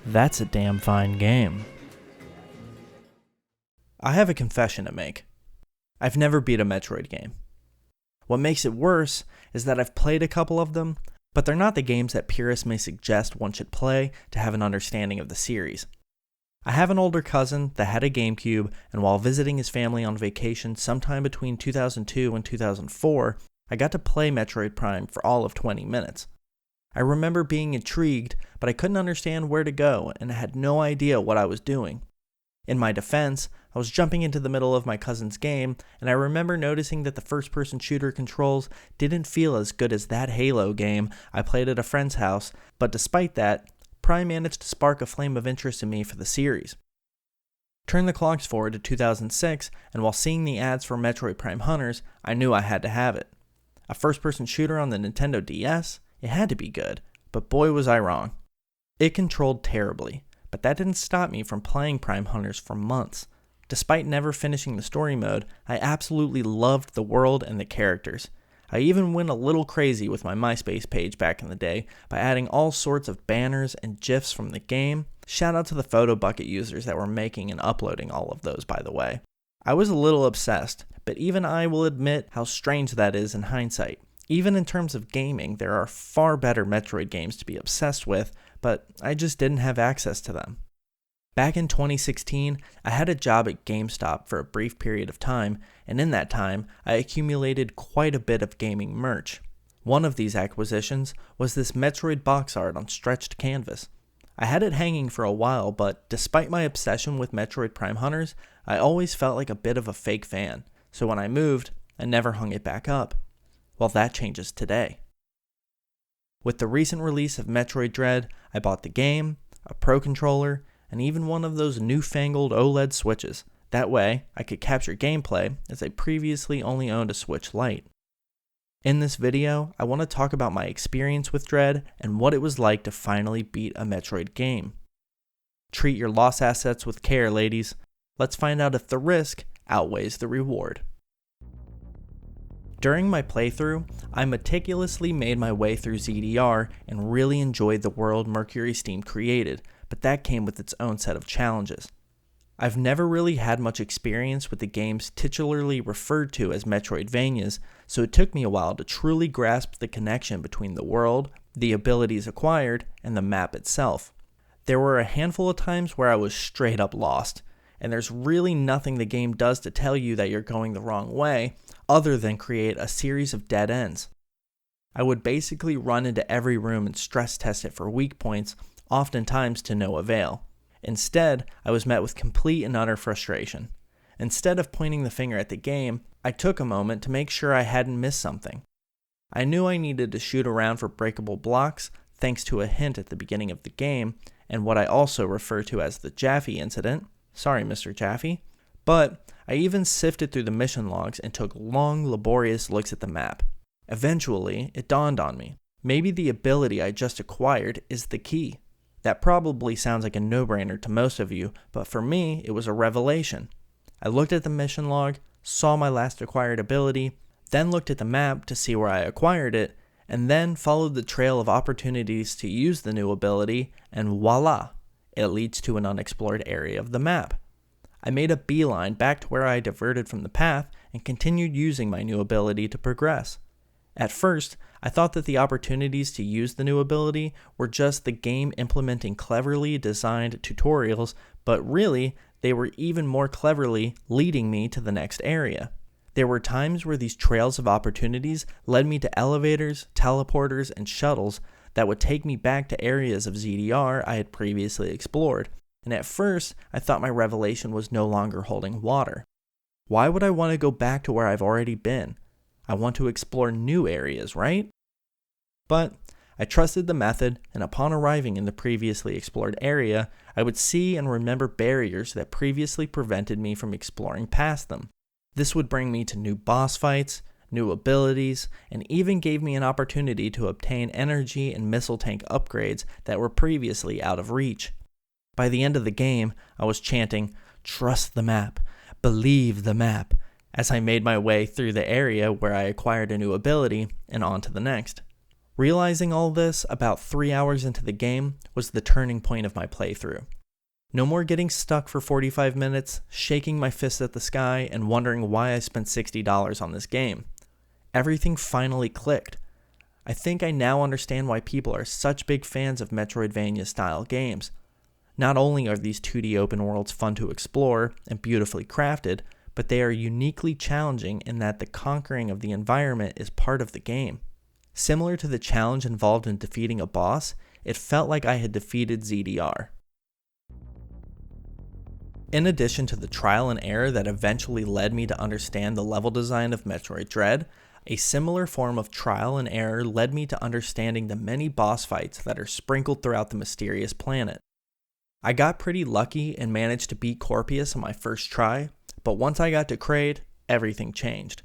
That's a damn fine game. I have a confession to make. I've never beat a Metroid game. What makes it worse is that I've played a couple of them, but they're not the games that purists may suggest one should play to have an understanding of the series. I have an older cousin that had a GameCube, and while visiting his family on vacation sometime between 2002 and 2004, I got to play Metroid Prime for all of 20 minutes. I remember being intrigued, but I couldn't understand where to go and had no idea what I was doing. In my defense, I was jumping into the middle of my cousin's game, and I remember noticing that the first-person shooter controls didn't feel as good as that Halo game I played at a friend's house, but despite that, Prime managed to spark a flame of interest in me for the series. Turn the clocks forward to 2006, and while seeing the ads for Metroid Prime Hunters, I knew I had to have it. A first-person shooter on the Nintendo DS? It had to be good, but boy was I wrong. It controlled terribly, but that didn't stop me from playing Prime Hunters for months. Despite never finishing the story mode, I absolutely loved the world and the characters. I even went a little crazy with my MySpace page back in the day by adding all sorts of banners and GIFs from the game. Shout out to the photo bucket users that were making and uploading all of those, by the way. I was a little obsessed, but even I will admit how strange that is in hindsight. Even in terms of gaming, there are far better Metroid games to be obsessed with, but I just didn't have access to them. Back in 2016, I had a job at GameStop for a brief period of time, and in that time, I accumulated quite a bit of gaming merch. One of these acquisitions was this Metroid box art on stretched canvas. I had it hanging for a while, but despite my obsession with Metroid Prime Hunters, I always felt like a bit of a fake fan, so when I moved, I never hung it back up. Well, that changes today. With the recent release of Metroid Dread, I bought the game, a Pro Controller, and even one of those newfangled OLED Switches. That way, I could capture gameplay as I previously only owned a Switch Lite. In this video, I want to talk about my experience with Dread and what it was like to finally beat a Metroid game. Treat your lost assets with care, ladies. Let's find out if the risk outweighs the reward. During my playthrough, I meticulously made my way through ZDR and really enjoyed the world Mercury Steam created, but that came with its own set of challenges. I've never really had much experience with the games titularly referred to as Metroidvanias, so it took me a while to truly grasp the connection between the world, the abilities acquired, and the map itself. There were a handful of times where I was straight up lost, and there's really nothing the game does to tell you that you're going the wrong way, other than create a series of dead ends. I would basically run into every room and stress test it for weak points, oftentimes to no avail. Instead, I was met with complete and utter frustration. Instead of pointing the finger at the game, I took a moment to make sure I hadn't missed something. I knew I needed to shoot around for breakable blocks, thanks to a hint at the beginning of the game, and what I also refer to as the Jaffe incident. Sorry, Mr. Jaffe. But I even sifted through the mission logs and took long, laborious looks at the map. Eventually, it dawned on me. Maybe the ability I just acquired is the key. That probably sounds like a no-brainer to most of you, but for me, it was a revelation. I looked at the mission log, saw my last acquired ability, then looked at the map to see where I acquired it, and then followed the trail of opportunities to use the new ability, and voila! It leads to an unexplored area of the map. I made a beeline back to where I diverted from the path and continued using my new ability to progress. At first, I thought that the opportunities to use the new ability were just the game implementing cleverly designed tutorials, but really, they were even more cleverly leading me to the next area. There were times where these trails of opportunities led me to elevators, teleporters, and shuttles that would take me back to areas of ZDR I had previously explored, and at first, I thought my revelation was no longer holding water. Why would I want to go back to where I've already been? I want to explore new areas, right? But I trusted the method, and upon arriving in the previously explored area, I would see and remember barriers that previously prevented me from exploring past them. This would bring me to new boss fights, new abilities, and even gave me an opportunity to obtain energy and missile tank upgrades that were previously out of reach. By the end of the game, I was chanting, "Trust the map, believe the map," as I made my way through the area where I acquired a new ability and on to the next. Realizing all this about 3 hours into the game was the turning point of my playthrough. No more getting stuck for 45 minutes, shaking my fist at the sky, and wondering why I spent $60 on this game. Everything finally clicked. I think I now understand why people are such big fans of Metroidvania-style games. Not only are these 2D open worlds fun to explore and beautifully crafted, but they are uniquely challenging in that the conquering of the environment is part of the game. Similar to the challenge involved in defeating a boss, it felt like I had defeated ZDR. In addition to the trial and error that eventually led me to understand the level design of Metroid Dread, a similar form of trial and error led me to understanding the many boss fights that are sprinkled throughout the mysterious planet. I got pretty lucky and managed to beat Corpius on my first try, but once I got to Kraid, everything changed.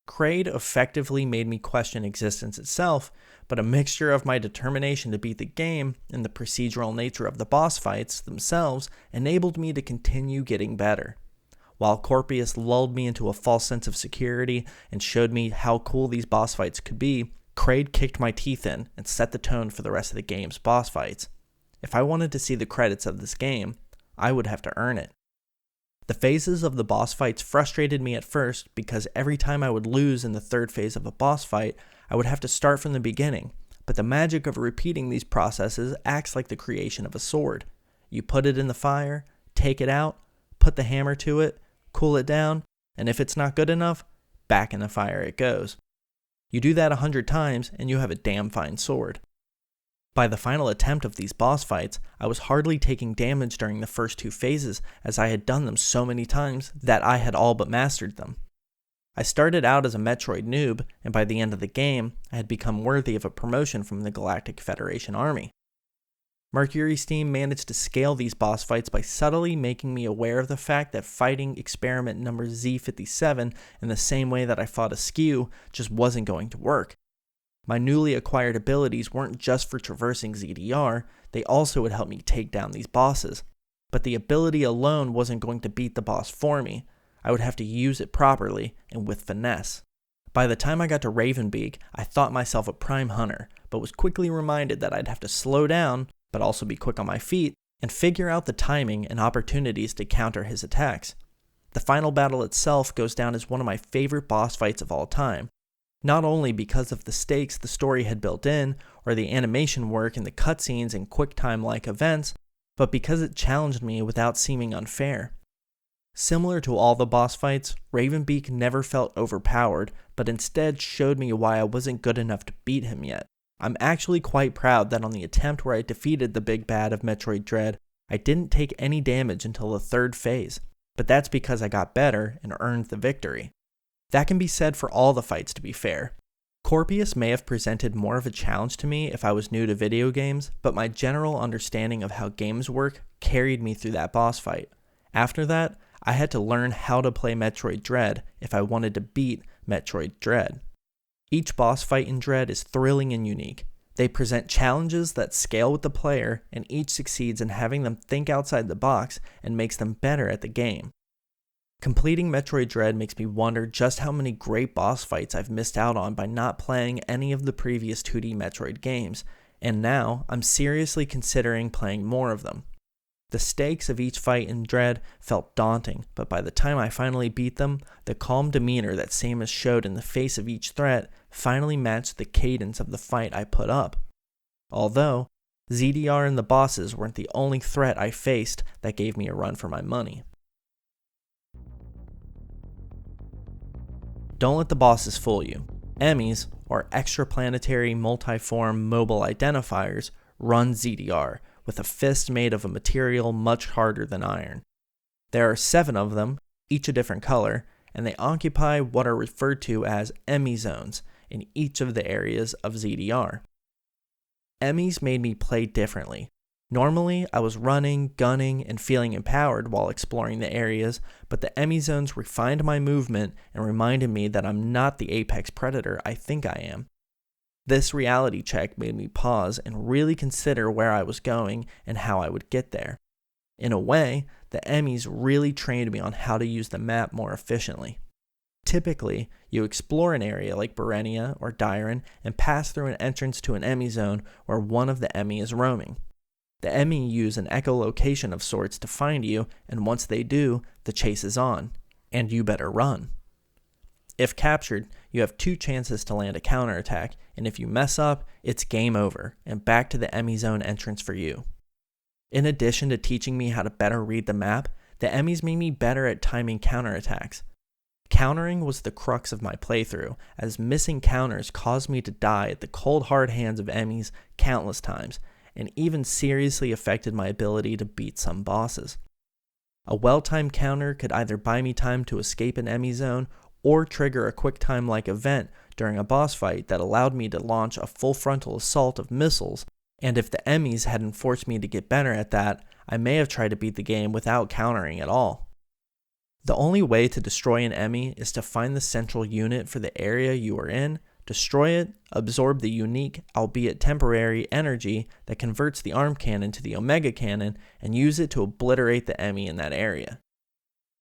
Kraid effectively made me question existence itself, but a mixture of my determination to beat the game and the procedural nature of the boss fights themselves enabled me to continue getting better. While Corpius lulled me into a false sense of security and showed me how cool these boss fights could be, Kraid kicked my teeth in and set the tone for the rest of the game's boss fights. If I wanted to see the credits of this game, I would have to earn it. The phases of the boss fights frustrated me at first because every time I would lose in the third phase of a boss fight, I would have to start from the beginning, but the magic of repeating these processes acts like the creation of a sword. You put it in the fire, take it out, put the hammer to it, cool it down, and if it's not good enough, back in the fire it goes. You do that 100 times and you have a damn fine sword. By the final attempt of these boss fights, I was hardly taking damage during the first 2 phases as I had done them so many times that I had all but mastered them. I started out as a Metroid noob, and by the end of the game, I had become worthy of a promotion from the Galactic Federation Army. Mercury Steam managed to scale these boss fights by subtly making me aware of the fact that fighting experiment number Z57 in the same way that I fought Askew just wasn't going to work. My newly acquired abilities weren't just for traversing ZDR, they also would help me take down these bosses. But the ability alone wasn't going to beat the boss for me. I would have to use it properly and with finesse. By the time I got to Ravenbeak, I thought myself a prime hunter, but was quickly reminded that I'd have to slow down, but also be quick on my feet, and figure out the timing and opportunities to counter his attacks. The final battle itself goes down as one of my favorite boss fights of all time. Not only because of the stakes the story had built in, or the animation work and the cutscenes and QuickTime-like events, but because it challenged me without seeming unfair. Similar to all the boss fights, Ravenbeak never felt overpowered, but instead showed me why I wasn't good enough to beat him yet. I'm actually quite proud that on the attempt where I defeated the big bad of Metroid Dread, I didn't take any damage until the 3rd phase, but that's because I got better and earned the victory. That can be said for all the fights, to be fair. Corpius may have presented more of a challenge to me if I was new to video games, but my general understanding of how games work carried me through that boss fight. After that, I had to learn how to play Metroid Dread if I wanted to beat Metroid Dread. Each boss fight in Dread is thrilling and unique. They present challenges that scale with the player, and each succeeds in having them think outside the box and makes them better at the game. Completing Metroid Dread makes me wonder just how many great boss fights I've missed out on by not playing any of the previous 2D Metroid games, and now I'm seriously considering playing more of them. The stakes of each fight in Dread felt daunting, but by the time I finally beat them, the calm demeanor that Samus showed in the face of each threat finally matched the cadence of the fight I put up. Although, ZDR and the bosses weren't the only threat I faced that gave me a run for my money. Don't let the bosses fool you. E.M.M.Is, or extraplanetary multiform mobile identifiers, run ZDR with a fist made of a material much harder than iron. There are 7 of them, each a different color, and they occupy what are referred to as E.M.M.I zones in each of the areas of ZDR. E.M.M.Is made me play differently. Normally, I was running, gunning, and feeling empowered while exploring the areas, but the E.M.M.I zones refined my movement and reminded me that I'm not the apex predator I think I am. This reality check made me pause and really consider where I was going and how I would get there. In a way, the E.M.M.Is really trained me on how to use the map more efficiently. Typically, you explore an area like Berenia or Dyron and pass through an entrance to an E.M.M.I zone where one of the E.M.M.I is roaming. The E.M.M.I use an echolocation of sorts to find you, and once they do, the chase is on, and you better run. If captured, you have 2 chances to land a counterattack, and if you mess up, it's game over, and back to the E.M.M.I zone entrance for you. In addition to teaching me how to better read the map, the E.M.M.Is made me better at timing counterattacks. Countering was the crux of my playthrough, as missing counters caused me to die at the cold hard hands of E.M.M.Is countless times, and even seriously affected my ability to beat some bosses. A well-timed counter could either buy me time to escape an E.M.M.I zone, or trigger a quick time-like event during a boss fight that allowed me to launch a full frontal assault of missiles, and if the E.M.M.Is hadn't forced me to get better at that, I may have tried to beat the game without countering at all. The only way to destroy an E.M.M.I is to find the central unit for the area you are in, destroy it, absorb the unique, albeit temporary, energy that converts the arm cannon to the Omega cannon, and use it to obliterate the E.M.M.I in that area.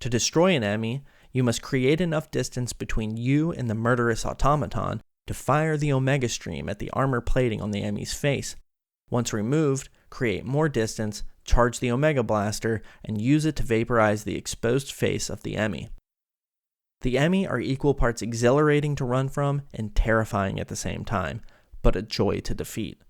To destroy an E.M.M.I, you must create enough distance between you and the murderous automaton to fire the Omega stream at the armor plating on the E.M.M.I's face. Once removed, create more distance, charge the Omega Blaster, and use it to vaporize the exposed face of the E.M.M.I. The E.M.M.I are equal parts exhilarating to run from and terrifying at the same time, but a joy to defeat.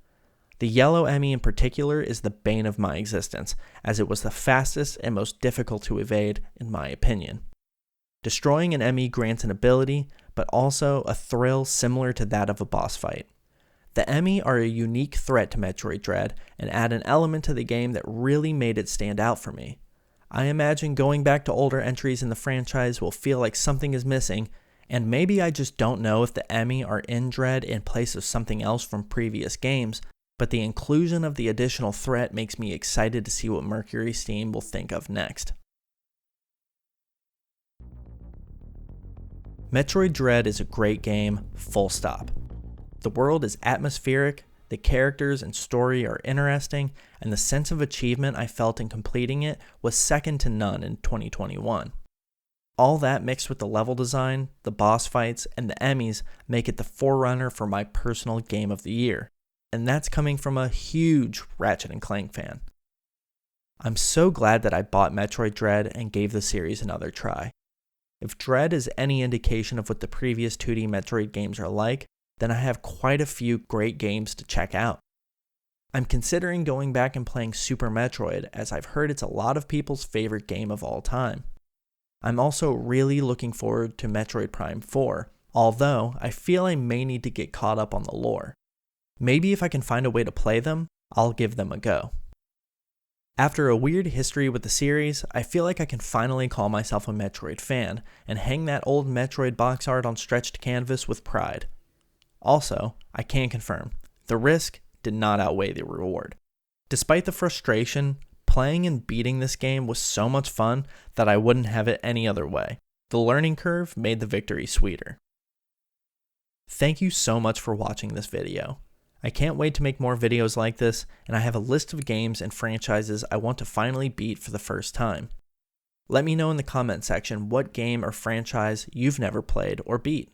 The yellow E.M.M.I in particular is the bane of my existence, as it was the fastest and most difficult to evade, in my opinion. Destroying an E.M.M.I grants an ability, but also a thrill similar to that of a boss fight. The E.M.M.I are a unique threat to Metroid Dread and add an element to the game that really made it stand out for me. I imagine going back to older entries in the franchise will feel like something is missing, and maybe I just don't know if the E.M.M.I are in Dread in place of something else from previous games, but the inclusion of the additional threat makes me excited to see what Mercury Steam will think of next. Metroid Dread is a great game, full stop. The world is atmospheric, the characters and story are interesting, and the sense of achievement I felt in completing it was second to none in 2021. All that mixed with the level design, the boss fights, and the E.M.M.Is make it the forerunner for my personal game of the year, and that's coming from a huge Ratchet & Clank fan. I'm so glad that I bought Metroid Dread and gave the series another try. If Dread is any indication of what the previous 2D Metroid games are like, then I have quite a few great games to check out. I'm considering going back and playing Super Metroid, as I've heard it's a lot of people's favorite game of all time. I'm also really looking forward to Metroid Prime 4, although I feel I may need to get caught up on the lore. Maybe if I can find a way to play them, I'll give them a go. After a weird history with the series, I feel like I can finally call myself a Metroid fan, and hang that old Metroid box art on stretched canvas with pride. Also, I can confirm, the risk did not outweigh the reward. Despite the frustration, playing and beating this game was so much fun that I wouldn't have it any other way. The learning curve made the victory sweeter. Thank you so much for watching this video. I can't wait to make more videos like this, and I have a list of games and franchises I want to finally beat for the first time. Let me know in the comment section what game or franchise you've never played or beat.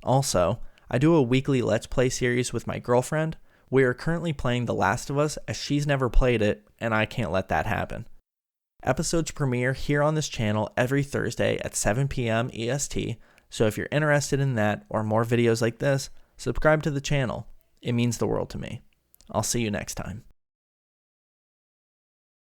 Also, I do a weekly Let's Play series with my girlfriend. We are currently playing The Last of Us, as she's never played it, and I can't let that happen. Episodes premiere here on this channel every Thursday at 7 p.m. EST, so if you're interested in that or more videos like this, subscribe to the channel. It means the world to me. I'll see you next time.